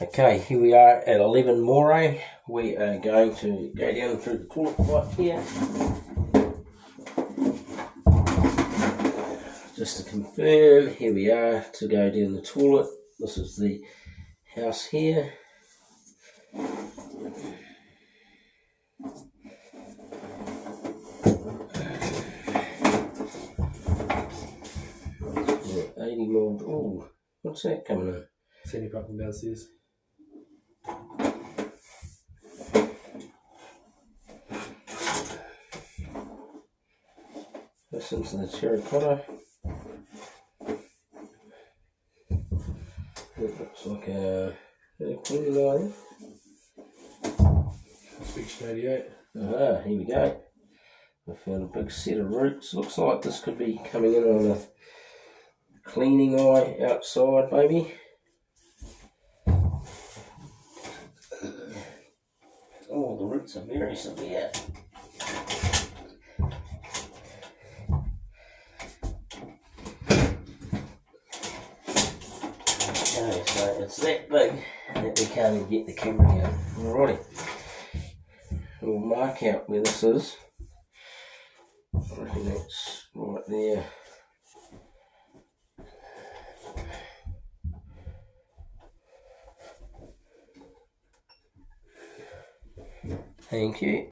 Okay, here we are at 11 moray. We are going to go down through the toilet pipe here. Just to confirm, here we are to go down the toilet. This is the house here. Yeah, 80 mil. Oh, what's that coming in? Send you up and downstairs. This into the terracotta. It looks like a clean line. Section 88. Here we go. I found a big set of roots. Looks like this could be coming in on a cleaning eye outside, maybe. Oh, the roots are very severe. Okay, so it's that big that we can't even get the camera down. Alrighty. We'll mark out where this is. I reckon that's right there. Thank you.